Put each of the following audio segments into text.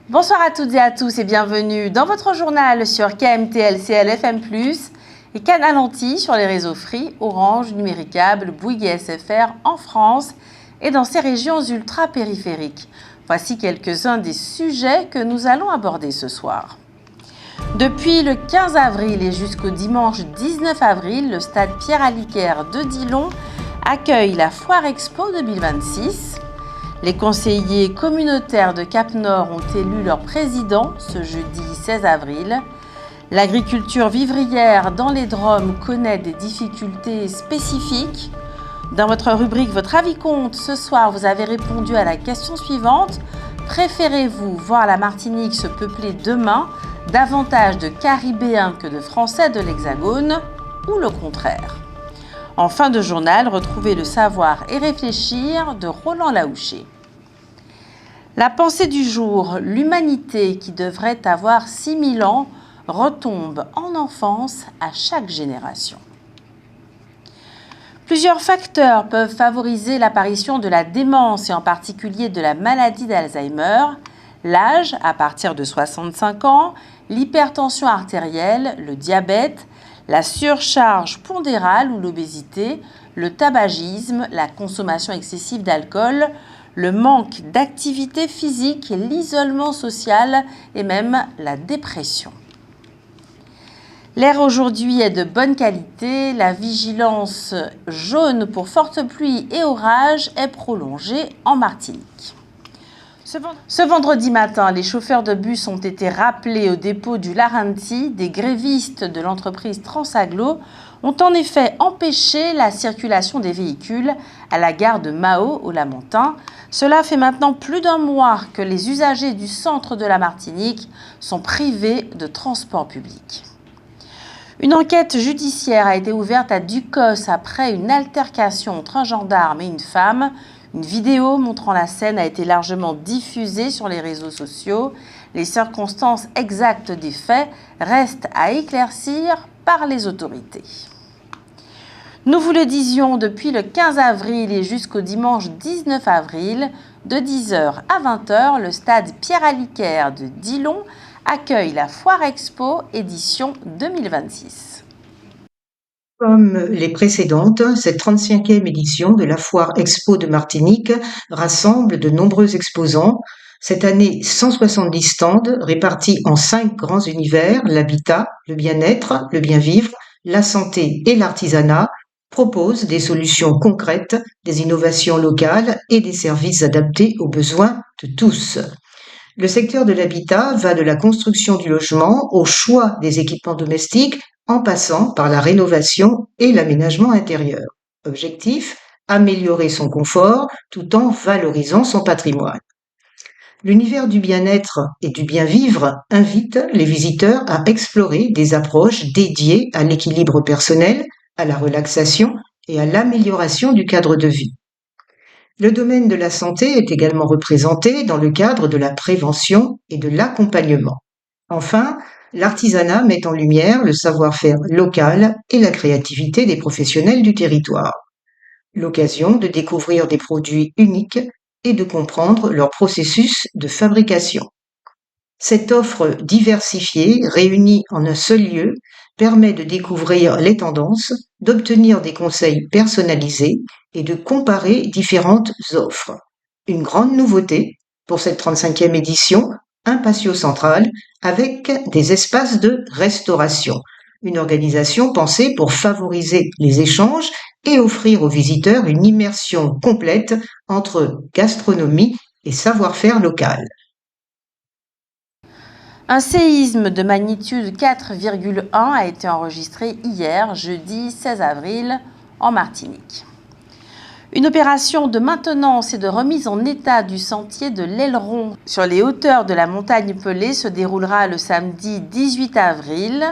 Bonsoir à toutes et à tous et bienvenue dans votre journal sur KMTL-CL FM+, et Canal Antilles sur les réseaux Free, Orange, Numéricable, Bouygues et SFR en France et dans ces régions ultra-périphériques. Voici quelques-uns des sujets que nous allons aborder ce soir. Depuis le 15 avril et jusqu'au dimanche 19 avril, le stade Pierre-Aliquer de Dillon accueille la Foire Expo 2026. Les conseillers communautaires de Cap-Nord ont élu leur président ce jeudi 16 avril. L'agriculture vivrière dans les Drômes connaît des difficultés spécifiques. Dans votre rubrique Votre avis compte, ce soir, vous avez répondu à la question suivante. Préférez-vous voir la Martinique se peupler demain davantage de Caribéens que de Français de l'Hexagone ou le contraire? En fin de journal, retrouvez le savoir et réfléchir de Roland Laouché. La pensée du jour, l'humanité qui devrait avoir 6000 ans retombe en enfance à chaque génération. Plusieurs facteurs peuvent favoriser l'apparition de la démence et en particulier de la maladie d'Alzheimer. L'âge, à partir de 65 ans, l'hypertension artérielle, le diabète, la surcharge pondérale ou l'obésité, le tabagisme, la consommation excessive d'alcool, le manque d'activité physique, l'isolement social et même la dépression. L'air aujourd'hui est de bonne qualité, la vigilance jaune pour fortes pluies et orages est prolongée en Martinique. Ce vendredi matin, les chauffeurs de bus ont été rappelés au dépôt du Larentie. Des grévistes de l'entreprise Transaglo ont en effet empêché la circulation des véhicules à la gare de Mao au Lamentin. Cela fait maintenant plus d'un mois que les usagers du centre de la Martinique sont privés de transport public. Une enquête judiciaire a été ouverte à Ducos après une altercation entre un gendarme et une femme. Une vidéo montrant la scène a été largement diffusée sur les réseaux sociaux. Les circonstances exactes des faits restent à éclaircir par les autorités. Nous vous le disions, depuis le 15 avril et jusqu'au dimanche 19 avril, de 10h à 20h, le stade Pierre-Aliquer de Dillon accueille la Foire Expo édition 2026. Comme les précédentes, cette 35e édition de la Foire Expo de Martinique rassemble de nombreux exposants. Cette année, 170 stands répartis en 5 grands univers, l'habitat, le bien-être, le bien-vivre, la santé et l'artisanat, proposent des solutions concrètes, des innovations locales et des services adaptés aux besoins de tous. Le secteur de l'habitat va de la construction du logement au choix des équipements domestiques en passant par la rénovation et l'aménagement intérieur. Objectif, améliorer son confort tout en valorisant son patrimoine. L'univers du bien-être et du bien-vivre invite les visiteurs à explorer des approches dédiées à l'équilibre personnel, à la relaxation et à l'amélioration du cadre de vie. Le domaine de la santé est également représenté dans le cadre de la prévention et de l'accompagnement. Enfin, l'artisanat met en lumière le savoir-faire local et la créativité des professionnels du territoire. L'occasion de découvrir des produits uniques et de comprendre leur processus de fabrication. Cette offre diversifiée, réunie en un seul lieu, permet de découvrir les tendances, d'obtenir des conseils personnalisés et de comparer différentes offres. Une grande nouveauté pour cette 35e édition, un patio central avec des espaces de restauration. Une organisation pensée pour favoriser les échanges et offrir aux visiteurs une immersion complète entre gastronomie et savoir-faire local. Un séisme de magnitude 4,1 a été enregistré hier, jeudi 16 avril, en Martinique. Une opération de maintenance et de remise en état du sentier de l'Aileron sur les hauteurs de la montagne Pelée se déroulera le samedi 18 avril.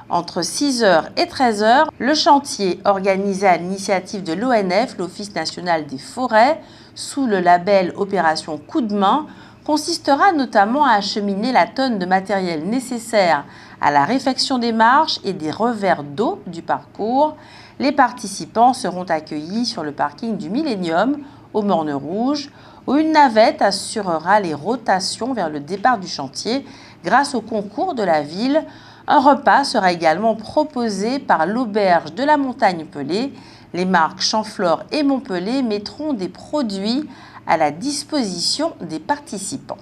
Entre 6h et 13h, le chantier, organisé à l'initiative de l'ONF, l'Office national des forêts, sous le label Opération Coup de main, consistera notamment à acheminer la tonne de matériel nécessaire à la réfection des marches et des revers d'eau du parcours. Les participants seront accueillis sur le parking du Millennium, aux Mornes Rouges. où une navette assurera les rotations vers le départ du chantier grâce au concours de la ville. Un repas sera également proposé par l'auberge de la Montagne-Pelée. Les marques Champflore et Montpellier mettront des produits à la disposition des participants.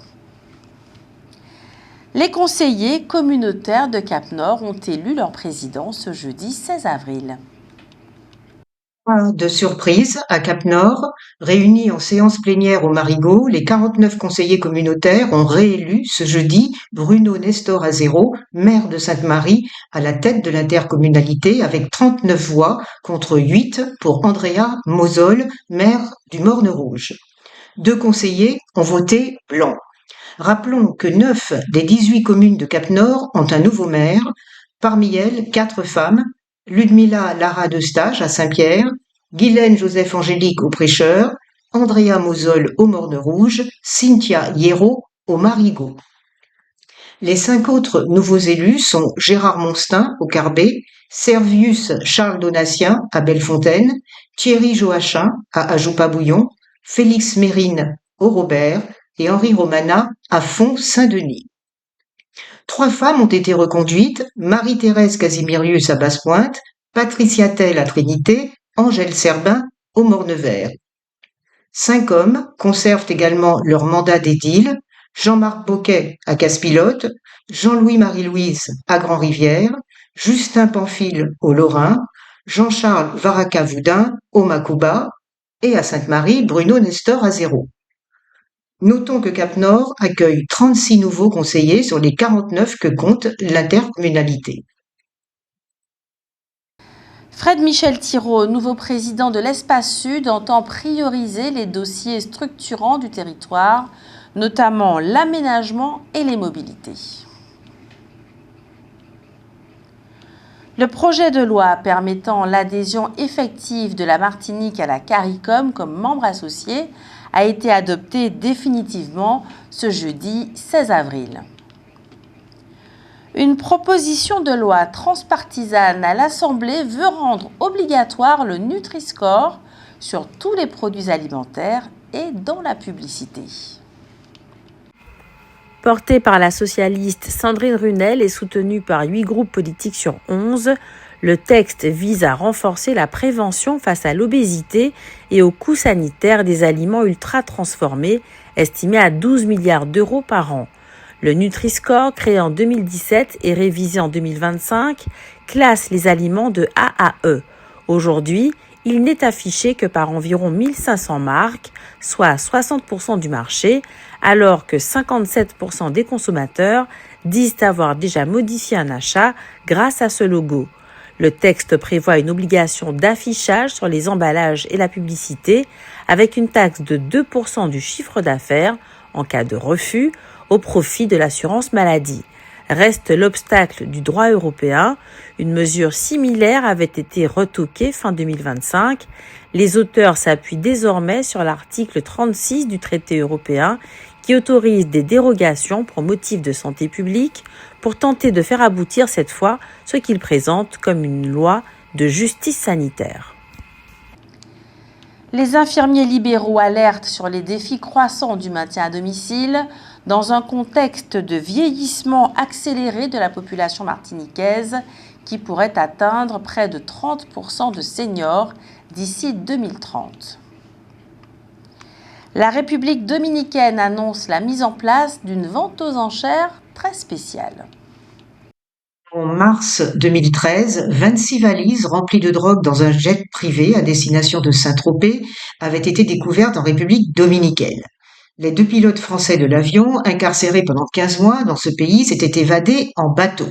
Les conseillers communautaires de Cap-Nord ont élu leur président ce jeudi 16 avril. Pas de surprise, à Cap-Nord, réunis en séance plénière au Marigot, les 49 conseillers communautaires ont réélu ce jeudi Bruno Nestor Azero, maire de Sainte-Marie, à la tête de l'intercommunalité avec 39 voix contre 8 pour Andrea Mosol, maire du Morne-Rouge. 2 conseillers ont voté blanc. Rappelons que 9 des 18 communes de Cap-Nord ont un nouveau maire, parmi elles 4 femmes, Ludmila Lara Destache à Saint-Pierre, Guylaine Joseph Angélique au Prêcheur, Andrea Mosol au Morne-Rouge, Cynthia Hierro au Marigot. Les 5 autres nouveaux élus sont Gérard Monstin au Carbet, Servius Charles Donatien à Bellefontaine, Thierry Joachim à Ajoupa-Bouillon, Félix Mérine au Robert et Henri Romana à Font-Saint-Denis. 3 femmes ont été reconduites, Marie-Thérèse Casimirius à Basse-Pointe, Patricia Tell à Trinité, Angèle Serbin au Morne-Vert. 5 hommes conservent également leur mandat d'édile, Jean-Marc Boquet à Casse-Pilote, Jean-Louis Marie-Louise à Grand-Rivière, Justin Pamphile au Lorrain, Jean-Charles Varaka-Voudin au Macouba et à Sainte-Marie, Bruno Nestor Azero. Notons que Cap-Nord accueille 36 nouveaux conseillers sur les 49 que compte l'intercommunalité. Fred Michel Thiraud, nouveau président de l'Espace Sud, entend prioriser les dossiers structurants du territoire, notamment l'aménagement et les mobilités. Le projet de loi permettant l'adhésion effective de la Martinique à la CARICOM comme membre associé a été adopté définitivement ce jeudi 16 avril. Une proposition de loi transpartisane à l'Assemblée veut rendre obligatoire le Nutri-Score sur tous les produits alimentaires et dans la publicité. Porté par la socialiste Sandrine Runel et soutenu par 8 groupes politiques sur 11, le texte vise à renforcer la prévention face à l'obésité et aux coûts sanitaires des aliments ultra-transformés, estimés à 12 milliards d'euros par an. Le Nutri-Score, créé en 2017 et révisé en 2025, classe les aliments de A à E. Aujourd'hui, il n'est affiché que par environ 1500 marques, soit 60% du marché, alors que 57% des consommateurs disent avoir déjà modifié un achat grâce à ce logo. Le texte prévoit une obligation d'affichage sur les emballages et la publicité avec une taxe de 2% du chiffre d'affaires en cas de refus au profit de l'assurance maladie. Reste l'obstacle du droit européen. Une mesure similaire avait été retoquée fin 2025. Les auteurs s'appuient désormais sur l'article 36 du traité européen qui autorise des dérogations pour motifs de santé publique pour tenter de faire aboutir cette fois ce qu'ils présentent comme une loi de justice sanitaire. Les infirmiers libéraux alertent sur les défis croissants du maintien à domicile dans un contexte de vieillissement accéléré de la population martiniquaise qui pourrait atteindre près de 30% de seniors d'ici 2030. La République dominicaine annonce la mise en place d'une vente aux enchères très spéciale. En mars 2013, 26 valises remplies de drogue dans un jet privé à destination de Saint-Tropez avaient été découvertes en République dominicaine. Les 2 pilotes français de l'avion, incarcérés pendant 15 mois dans ce pays, s'étaient évadés en bateau.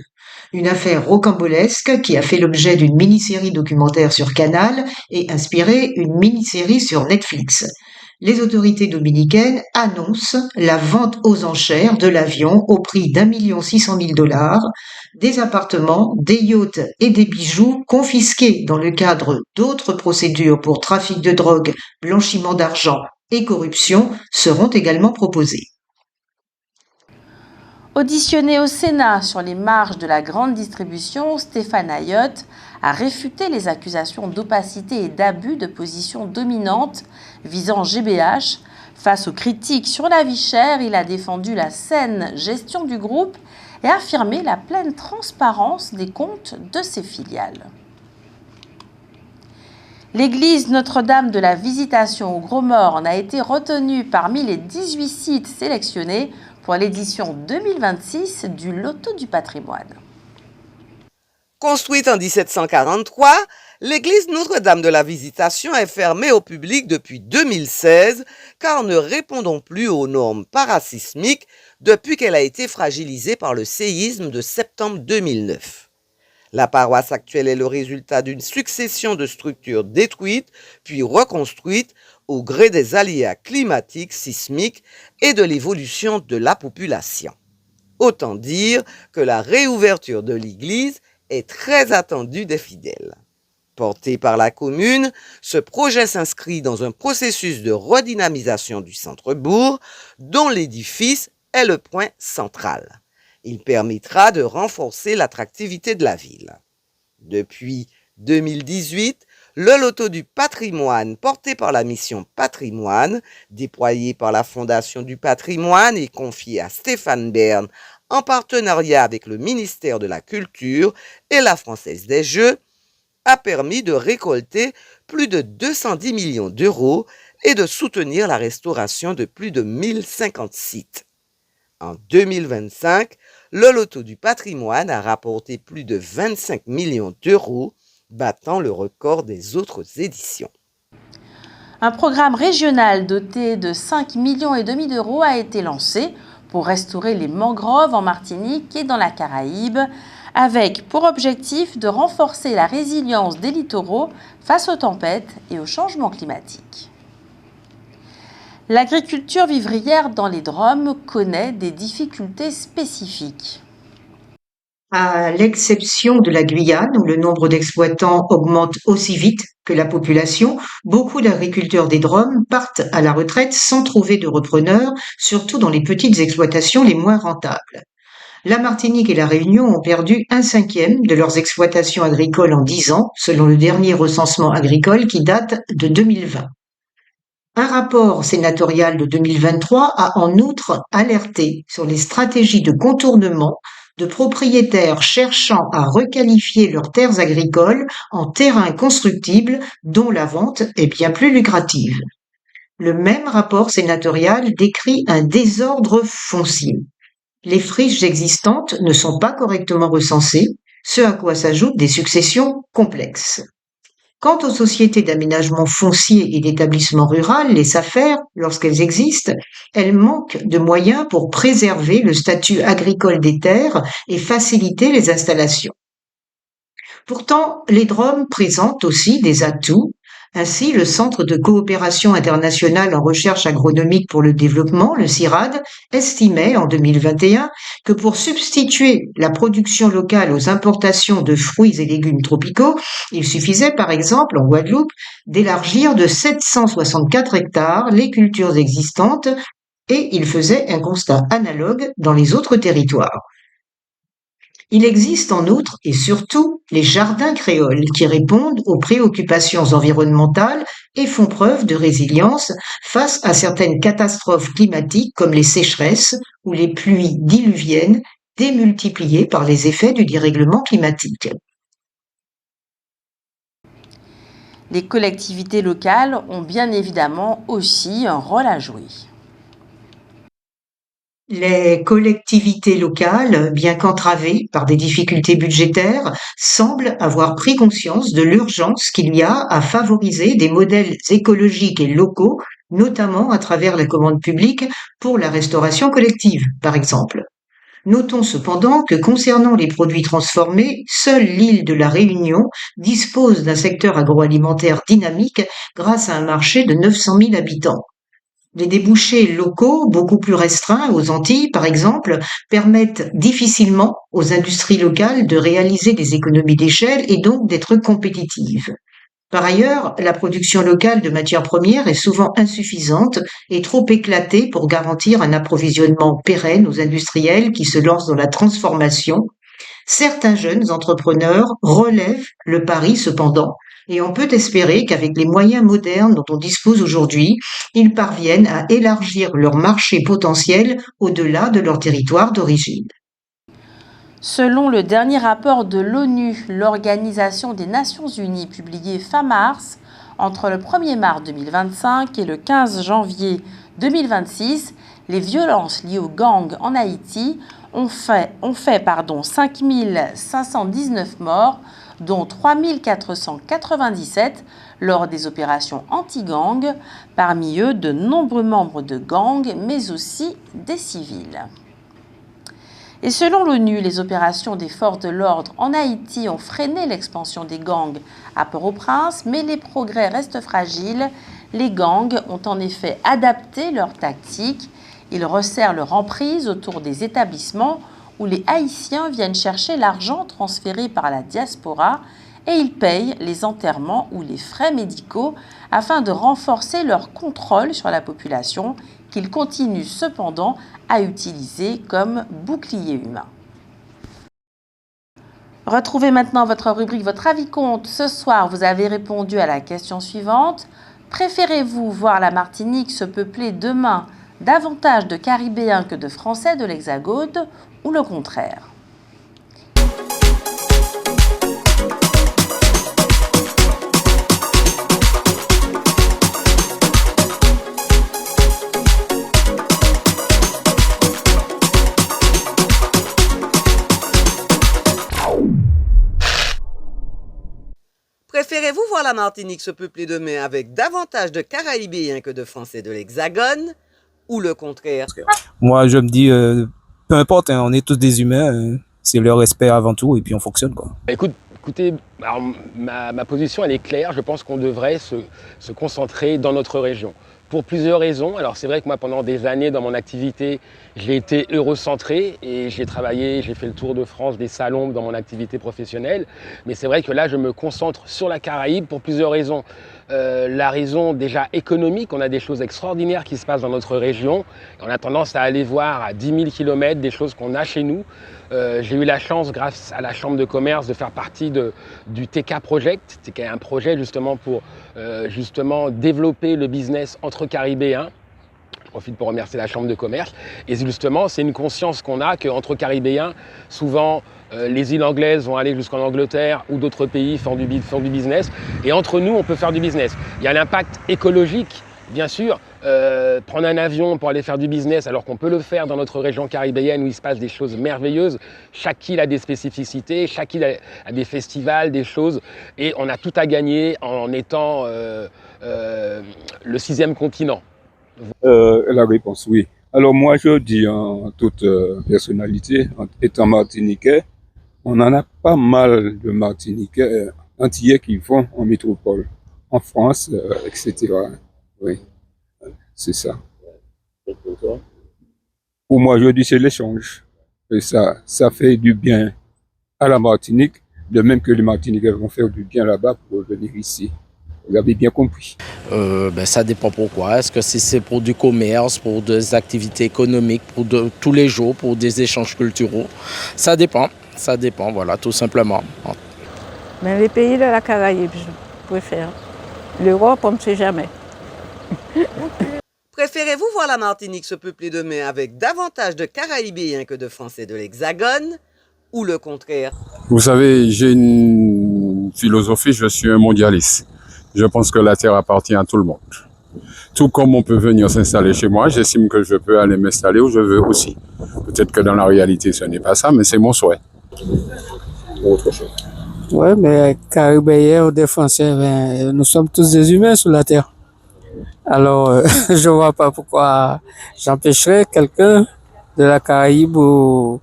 Une affaire rocambolesque qui a fait l'objet d'une mini-série documentaire sur Canal et inspiré une mini-série sur Netflix. Les autorités dominicaines annoncent la vente aux enchères de l'avion au prix d'1 600 000 $. Des appartements, des yachts et des bijoux confisqués dans le cadre d'autres procédures pour trafic de drogue, blanchiment d'argent et corruption seront également proposés. Auditionné au Sénat sur les marges de la grande distribution, Stéphane Ayotte a réfuté les accusations d'opacité et d'abus de position dominante visant GBH, Face aux critiques sur la vie chère, il a défendu la saine gestion du groupe et affirmé la pleine transparence des comptes de ses filiales. L'église Notre-Dame de la Visitation au Gros Morne a été retenue parmi les 18 sites sélectionnés pour l'édition 2026 du Loto du patrimoine. Construite en 1743, l'église Notre-Dame de la Visitation est fermée au public depuis 2016 car ne répondant plus aux normes parasismiques depuis qu'elle a été fragilisée par le séisme de septembre 2009. La paroisse actuelle est le résultat d'une succession de structures détruites puis reconstruites au gré des aléas climatiques, sismiques et de l'évolution de la population. Autant dire que la réouverture de l'église est très attendue des fidèles. Porté par la commune, ce projet s'inscrit dans un processus de redynamisation du centre-bourg dont l'édifice est le point central. Il permettra de renforcer l'attractivité de la ville. Depuis 2018, le Loto du patrimoine, porté par la mission Patrimoine, déployé par la Fondation du patrimoine et confié à Stéphane Bern en partenariat avec le ministère de la Culture et la Française des Jeux, a permis de récolter plus de 210 millions d'euros et de soutenir la restauration de plus de 1050 sites. En 2025, le Loto du patrimoine a rapporté plus de 25 millions d'euros, battant le record des autres éditions. Un programme régional doté de 5,5 millions d'euros a été lancé pour restaurer les mangroves en Martinique et dans la Caraïbe, avec pour objectif de renforcer la résilience des littoraux face aux tempêtes et au changement climatique. L'agriculture vivrière dans les Drom connaît des difficultés spécifiques. À l'exception de la Guyane, où le nombre d'exploitants augmente aussi vite que la population, beaucoup d'agriculteurs des Drom partent à la retraite sans trouver de repreneurs, surtout dans les petites exploitations les moins rentables. La Martinique et la Réunion ont perdu 1/5 de leurs exploitations agricoles en 10 ans, selon le dernier recensement agricole qui date de 2020. Un rapport sénatorial de 2023 a en outre alerté sur les stratégies de contournement de propriétaires cherchant à requalifier leurs terres agricoles en terrains constructibles dont la vente est bien plus lucrative. Le même rapport sénatorial décrit un désordre foncier. Les friches existantes ne sont pas correctement recensées, ce à quoi s'ajoutent des successions complexes. Quant aux sociétés d'aménagement foncier et d'établissement rural, les SAFER, lorsqu'elles existent, elles manquent de moyens pour préserver le statut agricole des terres et faciliter les installations. Pourtant, les Drom présentent aussi des atouts. Ainsi, le Centre de coopération internationale en recherche agronomique pour le développement, le CIRAD, estimait en 2021 que pour substituer la production locale aux importations de fruits et légumes tropicaux, il suffisait par exemple en Guadeloupe d'élargir de 764 hectares les cultures existantes et il faisait un constat analogue dans les autres territoires. Il existe en outre et surtout les jardins créoles qui répondent aux préoccupations environnementales et font preuve de résilience face à certaines catastrophes climatiques comme les sécheresses ou les pluies diluviennes démultipliées par les effets du dérèglement climatique. Les collectivités locales ont bien évidemment aussi un rôle à jouer. Les collectivités locales, bien qu'entravées par des difficultés budgétaires, semblent avoir pris conscience de l'urgence qu'il y a à favoriser des modèles écologiques et locaux, notamment à travers la commande publique pour la restauration collective, par exemple. Notons cependant que concernant les produits transformés, seule l'île de la Réunion dispose d'un secteur agroalimentaire dynamique grâce à un marché de 900 000 habitants. Les débouchés locaux, beaucoup plus restreints aux Antilles par exemple, permettent difficilement aux industries locales de réaliser des économies d'échelle et donc d'être compétitives. Par ailleurs, la production locale de matières premières est souvent insuffisante et trop éclatée pour garantir un approvisionnement pérenne aux industriels qui se lancent dans la transformation. Certains jeunes entrepreneurs relèvent le pari cependant Et on peut espérer qu'avec les moyens modernes dont on dispose aujourd'hui, ils parviennent à élargir leur marché potentiel au-delà de leur territoire d'origine. Selon le dernier rapport de l'ONU, l'Organisation des Nations Unies, publié fin mars, entre le 1er mars 2025 et le 15 janvier 2026, les violences liées aux gangs en Haïti ont fait 5 519 morts, dont 3 497 lors des opérations anti-gangs, parmi eux de nombreux membres de gangs, mais aussi des civils. Et selon l'ONU, les opérations des forces de l'ordre en Haïti ont freiné l'expansion des gangs à Port-au-Prince, mais les progrès restent fragiles. Les gangs ont en effet adapté leurs tactiques. Ils resserrent leur emprise autour des établissements où les Haïtiens viennent chercher l'argent transféré par la diaspora et ils payent les enterrements ou les frais médicaux afin de renforcer leur contrôle sur la population qu'ils continuent cependant à utiliser comme bouclier humain. Retrouvez maintenant votre rubrique Votre avis compte. Ce soir, vous avez répondu à la question suivante. Préférez-vous voir la Martinique se peupler demain davantage de Caribéens que de Français de l'Hexagone ou le contraire? Préférez-vous voir la Martinique se peupler demain avec davantage de Caraïbéens que de Français de l'Hexagone ou le contraire? Moi, je me dis, peu importe, hein, on est tous des humains, c'est le respect avant tout et puis on fonctionne, quoi. Écoutez, alors, ma position elle est claire, je pense qu'on devrait se concentrer dans notre région. Pour plusieurs raisons. Alors c'est vrai que moi pendant des années dans mon activité, j'ai été eurocentré et j'ai travaillé, j'ai fait le tour de France des salons dans mon activité professionnelle. Mais c'est vrai que là je me concentre sur la Caraïbe pour plusieurs raisons. La raison déjà économique, on a des choses extraordinaires qui se passent dans notre région. On a tendance à aller voir à 10 000 km des choses qu'on a chez nous. J'ai eu la chance, grâce à la Chambre de commerce, de faire partie du TK Project, qui est un projet justement pour développer le business entre Caribéens. Je profite pour remercier la Chambre de commerce. Et justement, c'est une conscience qu'on a qu'entre Caribéens, souvent, les îles anglaises vont aller jusqu'en Angleterre ou d'autres pays font du business. Et entre nous, on peut faire du business. Il y a l'impact écologique, bien sûr. Prendre un avion pour aller faire du business alors qu'on peut le faire dans notre région caribéenne où il se passe des choses merveilleuses. Chaque île a des spécificités, chaque île a des festivals, des choses. Et on a tout à gagner en étant le 6e continent. La réponse, oui. Alors moi, je dis en toute personnalité, en étant martiniquais, on en a pas mal de Martiniquais, Antillais qui vont en métropole, en France, etc. Oui, c'est ça. Pour moi, je dis c'est l'échange. Et ça fait du bien à la Martinique, de même que les Martiniquais vont faire du bien là-bas pour venir ici. Vous avez bien compris. Ça dépend pourquoi. Est-ce que c'est pour du commerce, pour des activités économiques, pour tous les jours, pour des échanges culturels? Ça dépend, voilà, tout simplement. Mais les pays de la Caraïbe, je préfère. L'Europe, on ne sait jamais. Préférez-vous voir la Martinique se peupler demain avec davantage de Caraïbéens que de Français de l'Hexagone ou le contraire? Vous savez, j'ai une philosophie, je suis un mondialiste. Je pense que la terre appartient à tout le monde. Tout comme on peut venir s'installer chez moi, j'estime que je peux aller m'installer où je veux aussi. Peut-être que dans la réalité, ce n'est pas ça, mais c'est mon souhait. Autre chose. Oui, mais Caribéens ou des Français, nous sommes tous des humains sur la terre. Alors, je vois pas pourquoi j'empêcherais quelqu'un de la Caraïbe ou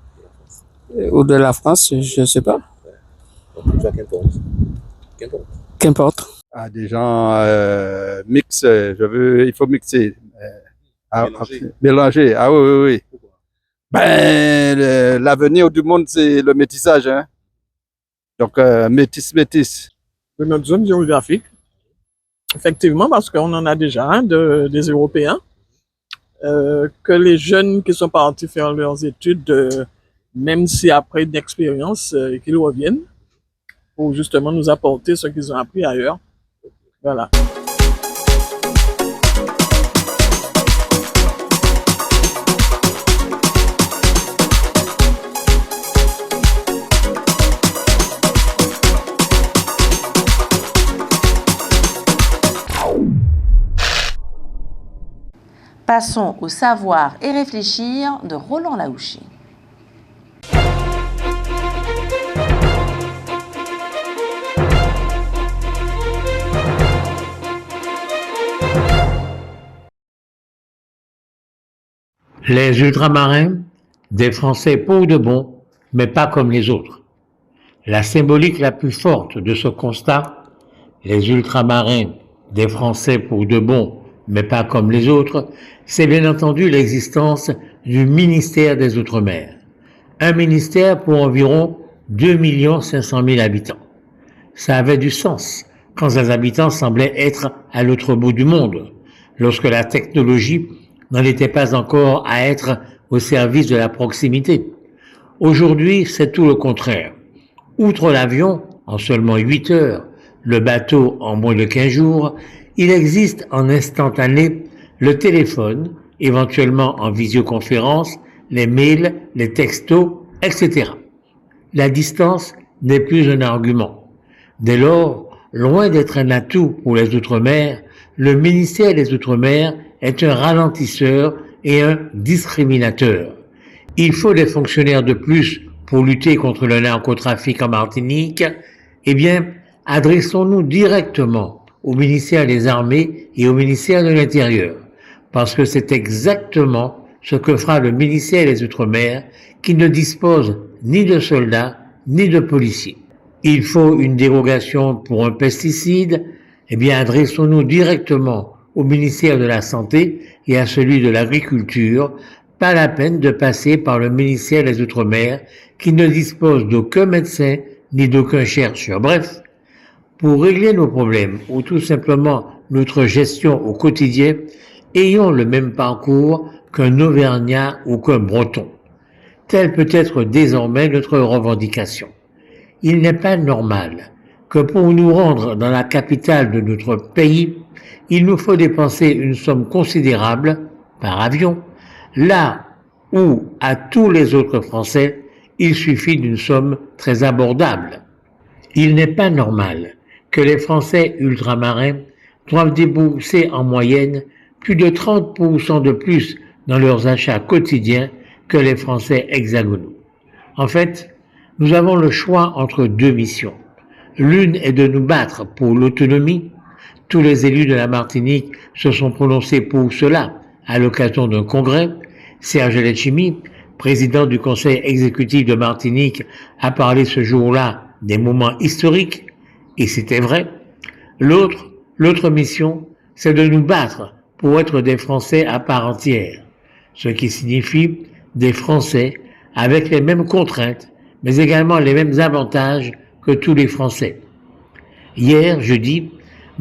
de la France, je sais pas. Qu'importe. Ah, des gens mixent, il faut mixer. Mélanger. Ah oui. L'avenir du monde, c'est le métissage, hein. Donc, métis. De notre zone géographique, effectivement, parce qu'on en a déjà des Européens, que les jeunes qui sont partis faire leurs études, même si après une expérience, qu'ils reviennent. pour justement nous apporter ce qu'ils ont appris ailleurs. Voilà. Passons au savoir et réfléchir de Roland Laouché. Les ultramarins, des Français pour de bon, mais pas comme les autres. La symbolique la plus forte de ce constat, les ultramarins, des Français pour de bon, mais pas comme les autres, c'est bien entendu l'existence du ministère des Outre-mer. Un ministère pour environ 2 500 000 habitants. Ça avait du sens quand ces habitants semblaient être à l'autre bout du monde, lorsque la technologie n'en était pas encore à être au service de la proximité. Aujourd'hui, c'est tout le contraire. Outre l'avion, en seulement 8 heures, le bateau en moins de 15 jours, il existe en instantané le téléphone, éventuellement en visioconférence, les mails, les textos, etc. La distance n'est plus un argument. Dès lors, loin d'être un atout pour les Outre-mer, le ministère des Outre-mer est un ralentisseur et un discriminateur. Il faut des fonctionnaires de plus pour lutter contre le narcotrafic en Martinique. Eh bien, adressons-nous directement au ministère des Armées et au ministère de l'Intérieur, parce que c'est exactement ce que fera le ministère des Outre-mer, qui ne dispose ni de soldats ni de policiers. Il faut une dérogation pour un pesticide. Eh bien, adressons-nous directement au ministère de la Santé et à celui de l'Agriculture. Pas la peine de passer par le ministère des Outre-mer, qui ne dispose d'aucun médecin ni d'aucun chercheur. Bref, pour régler nos problèmes ou tout simplement notre gestion au quotidien, ayons le même parcours qu'un Auvergnat ou qu'un Breton. Telle peut être désormais notre revendication. Il n'est pas normal que pour nous rendre dans la capitale de notre pays, il nous faut dépenser une somme considérable par avion, là où à tous les autres Français, il suffit d'une somme très abordable. Il n'est pas normal que les Français ultramarins doivent débourser en moyenne plus de 30% de plus dans leurs achats quotidiens que les Français hexagonaux. En fait, nous avons le choix entre deux missions. L'une est de nous battre pour l'autonomie. Tous les élus de la Martinique se sont prononcés pour cela à l'occasion d'un congrès. Serge Letchimy, président du conseil exécutif de Martinique, a parlé ce jour-là des moments historiques, et c'était vrai. L'autre mission, c'est de nous battre pour être des Français à part entière, ce qui signifie des Français avec les mêmes contraintes, mais également les mêmes avantages que tous les Français. Hier, jeudi,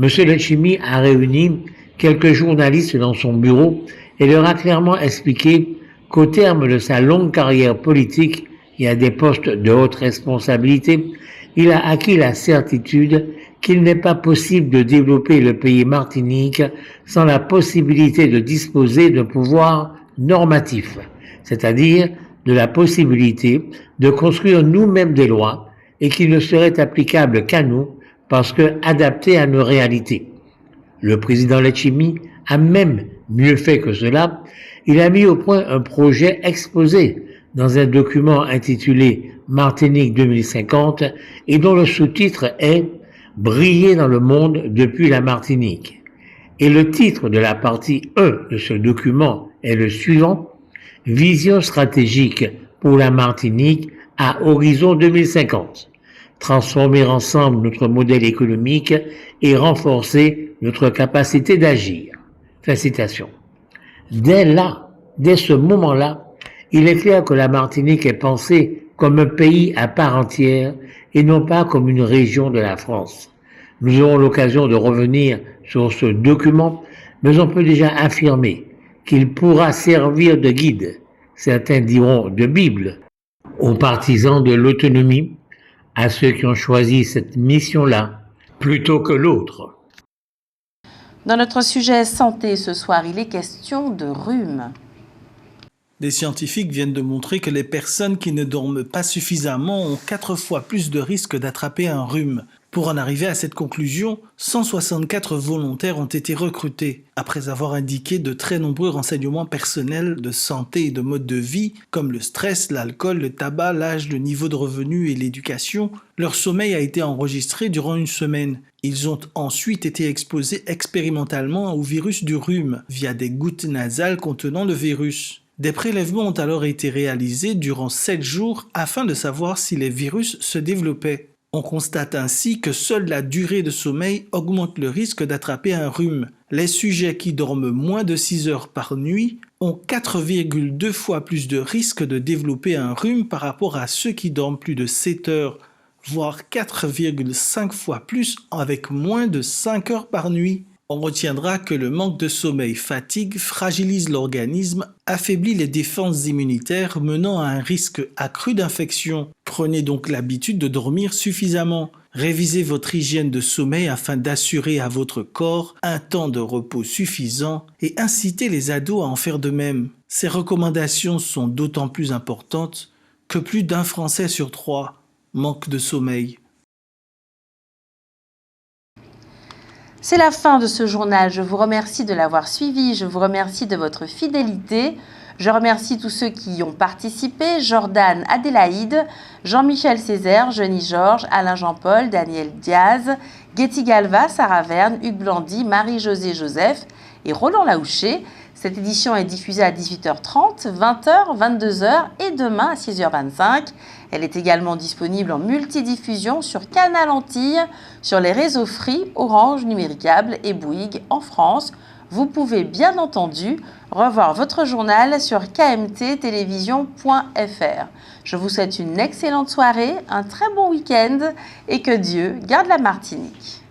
M. Letchimy a réuni quelques journalistes dans son bureau et leur a clairement expliqué qu'au terme de sa longue carrière politique et à des postes de haute responsabilité, il a acquis la certitude qu'il n'est pas possible de développer le pays Martinique sans la possibilité de disposer d'un pouvoir normatif, c'est-à-dire de la possibilité de construire nous-mêmes des lois et qui ne seraient applicables qu'à nous parce que adaptées à nos réalités. Le président Letchimy a même mieux fait que cela. Il a mis au point un projet exposé dans un document intitulé Martinique 2050 et dont le sous-titre est « Briller dans le monde depuis la Martinique ». Et le titre de la partie 1 de ce document est le suivant: « Vision stratégique pour la Martinique à horizon 2050. Transformer ensemble notre modèle économique et renforcer notre capacité d'agir. » Fin citation. Dès ce moment-là, il est clair que la Martinique est pensée comme un pays à part entière et non pas comme une région de la France. Nous aurons l'occasion de revenir sur ce document, mais on peut déjà affirmer qu'il pourra servir de guide, certains diront de Bible, aux partisans de l'autonomie, à ceux qui ont choisi cette mission-là plutôt que l'autre. Dans notre sujet santé ce soir, il est question de rhume. Des scientifiques viennent de montrer que les personnes qui ne dorment pas suffisamment ont 4 fois plus de risques d'attraper un rhume. Pour en arriver à cette conclusion, 164 volontaires ont été recrutés, après avoir indiqué de très nombreux renseignements personnels de santé et de mode de vie, comme le stress, l'alcool, le tabac, l'âge, le niveau de revenu et l'éducation. Leur sommeil a été enregistré durant une semaine. Ils ont ensuite été exposés expérimentalement au virus du rhume, via des gouttes nasales contenant le virus. Des prélèvements ont alors été réalisés durant 7 jours afin de savoir si les virus se développaient. On constate ainsi que seule la durée de sommeil augmente le risque d'attraper un rhume. Les sujets qui dorment moins de 6 heures par nuit ont 4,2 fois plus de risque de développer un rhume par rapport à ceux qui dorment plus de 7 heures, voire 4,5 fois plus avec moins de 5 heures par nuit. On retiendra que le manque de sommeil fatigue, fragilise l'organisme, affaiblit les défenses immunitaires menant à un risque accru d'infection. Prenez donc l'habitude de dormir suffisamment. Révisez votre hygiène de sommeil afin d'assurer à votre corps un temps de repos suffisant et incitez les ados à en faire de même. Ces recommandations sont d'autant plus importantes que plus d'un Français sur 3 manque de sommeil. C'est la fin de ce journal. Je vous remercie de l'avoir suivi. Je vous remercie de votre fidélité. Je remercie tous ceux qui y ont participé. Jordan Adélaïde, Jean-Michel Césaire, Jenny Georges, Alain Jean-Paul, Daniel Diaz, Getty Galva, Sarah Verne, Hugues Blandy, Marie-Josée Joseph et Roland Laouché. Cette édition est diffusée à 18h30, 20h, 22h et demain à 6h25. Elle est également disponible en multidiffusion sur Canal Antilles, sur les réseaux Free, Orange, Numéricable et Bouygues en France. Vous pouvez bien entendu revoir votre journal sur kmttélévision.fr. Je vous souhaite une excellente soirée, un très bon week-end et que Dieu garde la Martinique.